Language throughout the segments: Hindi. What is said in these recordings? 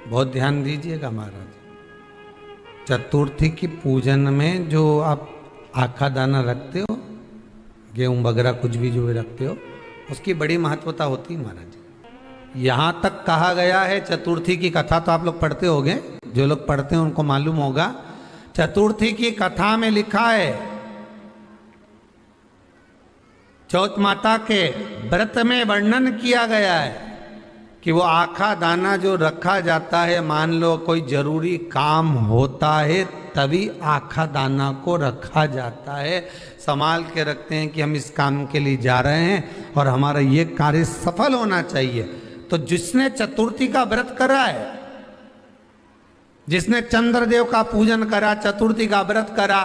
बहुत ध्यान दीजिएगा महाराज। चतुर्थी की पूजन में जो आप आखा दाना रखते हो, गेहूं वगैरह कुछ भी जो भी रखते हो, उसकी बड़ी महत्वता होती है महाराज। यहाँ तक कहा गया है, चतुर्थी की कथा तो आप लोग पढ़ते होंगे, जो लोग पढ़ते हैं उनको मालूम होगा। चतुर्थी की कथा में लिखा है, चौथ माता के व्रत में वर्णन किया गया है कि वो आखा दाना जो रखा जाता है, मान लो कोई जरूरी काम होता है तभी आखा दाना को रखा जाता है, संभाल के रखते हैं कि हम इस काम के लिए जा रहे हैं और हमारा ये कार्य सफल होना चाहिए। तो जिसने चतुर्थी का व्रत करा है, जिसने चंद्रदेव का पूजन करा, चतुर्थी का व्रत करा,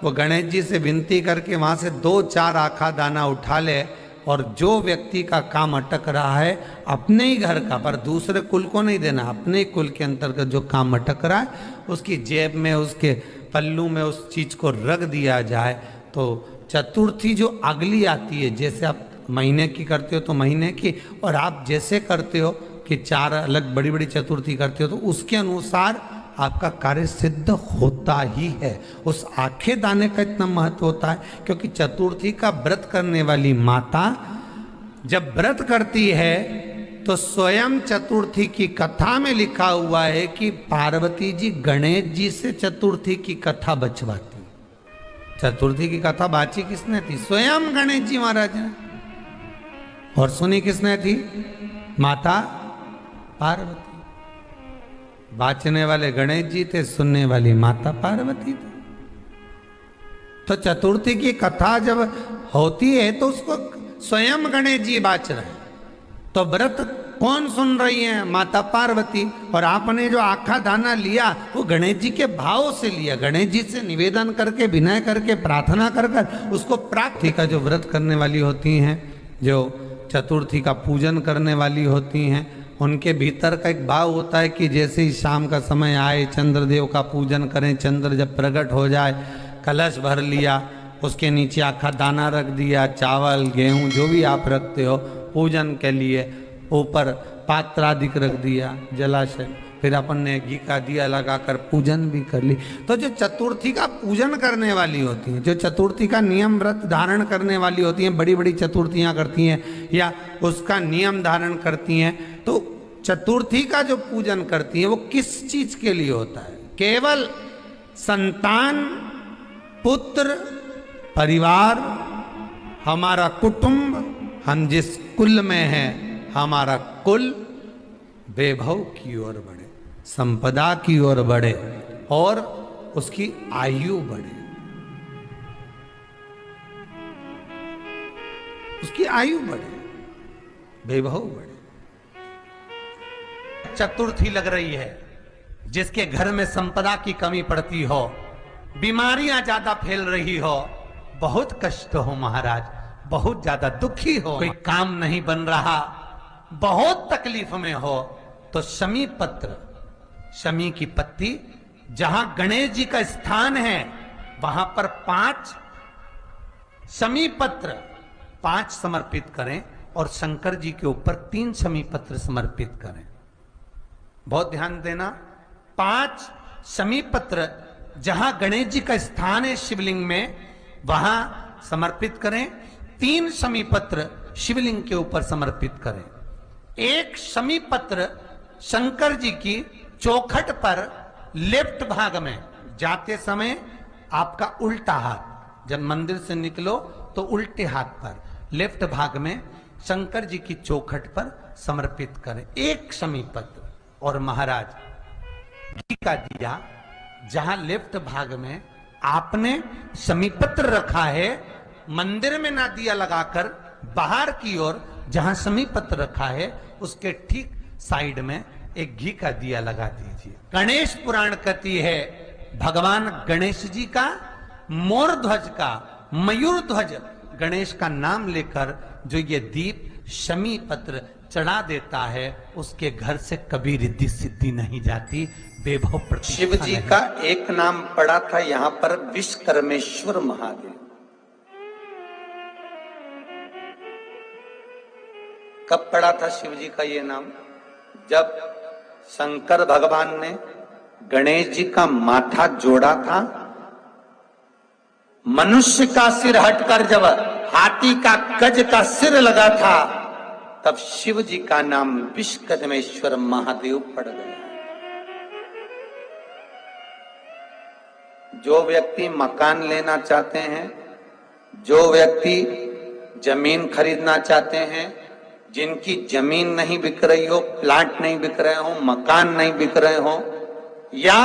वो गणेश जी से विनती करके वहां से 2-4 आखा दाना उठा ले, और जो व्यक्ति का काम अटक रहा है अपने ही घर का, पर दूसरे कुल को नहीं देना, अपने ही कुल के अंतर्गत जो काम अटक रहा है उसकी जेब में, उसके पल्लू में उस चीज को रख दिया जाए। तो चतुर्थी जो अगली आती है, जैसे आप महीने की करते हो तो महीने की, और आप जैसे करते हो कि 4 अलग बड़ी बड़ी चतुर्थी करते हो, तो उसके अनुसार आपका कार्य सिद्ध होता ही है। उस आखे दाने का इतना महत्व होता है क्योंकि चतुर्थी का व्रत करने वाली माता जब व्रत करती है तो स्वयं चतुर्थी की कथा में लिखा हुआ है कि पार्वती जी गणेश जी से चतुर्थी की कथा बचवाती। चतुर्थी की कथा बाची किसने थी? स्वयं गणेश जी महाराज ने। और सुनी किसने थी? माता पार्वती। बाचने वाले गणेश जी थे, सुनने वाली माता पार्वती थी। तो चतुर्थी की कथा जब होती है तो उसको स्वयं गणेश जी बाच रहे हैं, तो व्रत कौन सुन रही है? माता पार्वती। और आपने जो आखा दाना लिया वो गणेश जी के भाव से लिया, गणेश जी से निवेदन करके, विनय करके, प्रार्थना कर कर उसको प्राप्ति का जो व्रत करने वाली होती हैं, जो चतुर्थी का पूजन करने वाली होती हैं, उनके भीतर का एक भाव होता है कि जैसे ही शाम का समय आए चंद्रदेव का पूजन करें, चंद्र जब प्रकट हो जाए, कलश भर लिया, उसके नीचे आखा दाना रख दिया, चावल गेहूं जो भी आप रखते हो पूजन के लिए, ऊपर पात्रादिक रख दिया, जलाशय, फिर अपन ने घी का दिया लगाकर पूजन भी कर ली। तो जो चतुर्थी का पूजन करने वाली होती हैं, जो चतुर्थी का नियम व्रत धारण करने वाली होती हैं, बड़ी बड़ी चतुर्थियां करती हैं या उसका नियम धारण करती हैं, तो चतुर्थी का जो पूजन करती हैं वो किस चीज के लिए होता है? केवल संतान, पुत्र, परिवार, हमारा कुटुंब, हम जिस कुल में हैं, हमारा कुल वैभव की ओर बढ़े, संपदा की ओर बढ़े और उसकी आयु बढ़े, उसकी आयु बढ़े, वैभव बढ़े। चतुर्थी लग रही है, जिसके घर में संपदा की कमी पड़ती हो, बीमारियां ज्यादा फैल रही हो, बहुत कष्ट हो महाराज, बहुत ज्यादा दुखी हो, कोई काम नहीं बन रहा, बहुत तकलीफ में हो, तो शमी पत्र, शमी की पत्ती, जहां गणेश जी का स्थान है वहां पर 5 शमी पत्र 5 समर्पित करें और शंकर जी के ऊपर 3 शमी पत्र समर्पित करें। बहुत ध्यान देना, 5 शमी पत्र जहां गणेश जी का स्थान है शिवलिंग में वहां समर्पित करें, 3 शमी पत्र शिवलिंग के ऊपर समर्पित करें। 1 शमी पत्र शंकर जी की चौखट पर लेफ्ट भाग में, जाते समय आपका उल्टा हाथ, जब मंदिर से निकलो तो उल्टे हाथ पर लेफ्ट भाग में शंकर जी की चौखट पर समर्पित करें 1 शमी पत्र। और महाराज घी का दिया जहां लेफ्ट भाग में आपने शमी पत्र रखा है, मंदिर में ना दिया लगाकर बाहर की ओर जहां शमी पत्र रखा है उसके ठीक साइड में एक घी का दिया लगा दीजिए। गणेश पुराण कहती है भगवान गणेश जी का, मोर ध्वज का, मयूर ध्वज गणेश का नाम लेकर जो ये दीप शमी पत्र चढ़ा देता है, उसके घर से कभी रिद्धि सिद्धि नहीं जाती, वैभव। शिव जी का एक नाम पड़ा था यहां पर, विश्वकर्मेश्वर महादेव। कब पड़ा था शिव जी का ये नाम? जब शंकर भगवान ने गणेश जी का माथा जोड़ा था। मनुष्य का सिर हटकर जब हाथी का गज का सिर लगा था, तब शिव जी का नाम विश्वकर्मेश्वर महादेव पड़ गया। जो व्यक्ति मकान लेना चाहते हैं, जो व्यक्ति जमीन खरीदना चाहते हैं, जिनकी जमीन नहीं बिक रही हो, प्लाट नहीं बिक रहे हो, मकान नहीं बिक रहे हो, या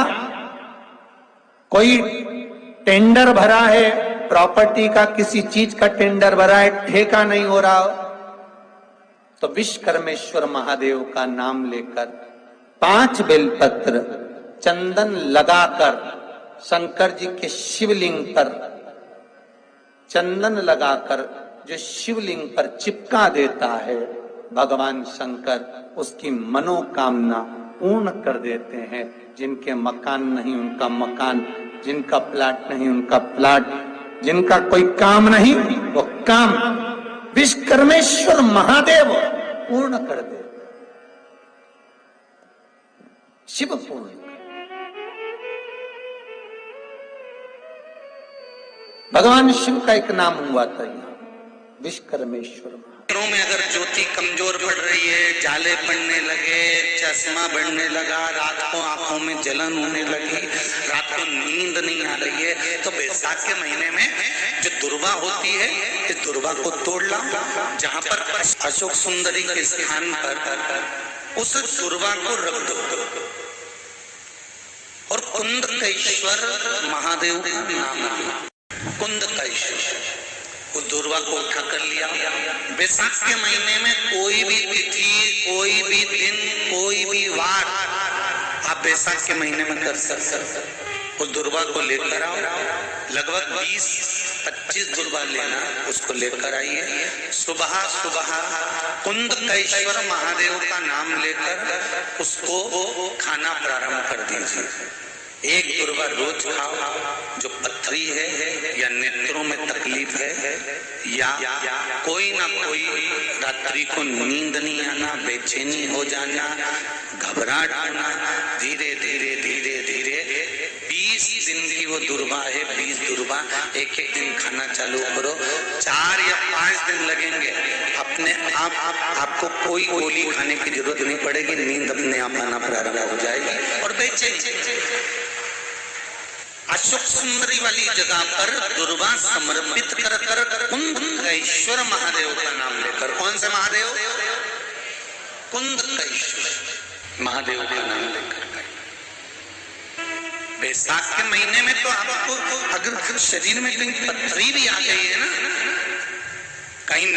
कोई टेंडर भरा है प्रॉपर्टी का, किसी चीज का टेंडर भरा है, ठेका नहीं हो रहा हो, तो विश्वकर्मेश्वर महादेव का नाम लेकर 5 बेलपत्र चंदन लगाकर शंकर जी के शिवलिंग पर चंदन लगाकर जो शिवलिंग पर चिपका देता है, भगवान शंकर उसकी मनोकामना पूर्ण कर देते हैं। जिनके मकान नहीं उनका मकान, जिनका प्लाट नहीं उनका प्लाट, जिनका कोई काम नहीं वो काम विश्वकर्मेश्वर महादेव पूर्ण कर दे। शिव पूर्ण। भगवान शिव का एक नाम हुआ था विश्वकर्मेश्वर। में अगर ज्योति कमजोर पड़ रही है, जाले पड़ने लगे, चश्मा बढ़ने लगा, रात को आंखों में जलन होने लगी, रात को नींद नहीं आ रही है, तो बैसाख के महीने में जो दुर्वा होती है, इस दुर्वा को तोड़ ला। जहाँ पर अशोक सुंदरी के स्थान पर उस दुर्वा को रख दो और कुंदकेश्वर महादेव का नाम, कुंदकेश्वर, उस दुर्वा को उठा कर लिया। बैसाख के महीने में कोई भी तिथि, कोई भी दिन, कोई भी वार आप बैसाख के महीने में कर सकते। उस दुर्वा को लेकर आओ, लगभग 20-25 दुर्वा लेना, उसको लेकर आइए। सुबह सुबह कुंदकेश्वर महादेव का नाम लेकर उसको खाना प्रारंभ कर दीजिए। एक दुर्वा रोज खाओ। जो पथरी है या नेत्रों में तकलीफ है या कोई ना कोई रात्रि को नींद नहीं आना, बेचैनी हो जाना, घबराहट होना, धीरे धीरे धीरे धीरे 20 दिन की वो दुर्वा है, 20 दुर्वा एक दिन खाना चालू करो। 4 या 5 दिन लगेंगे, अपने आप आपको कोई गोली खाने की जरूरत नहीं पड़ेगी, नींद अपने आप आना प्रारंभ हो जाएगी। और बेचैनी अशोक सुंदरी वाली जगह पर दुर्वा समर्पित कर कर कुंदकेश्वर महादेव का नाम लेकर, कौन से महादेव? कुंदकेश्वर महादेव का नाम लेकर। बैसाख के महीने में तो आपको अगर शरीर में कहीं पथरी भी आ गई है ना, कहीं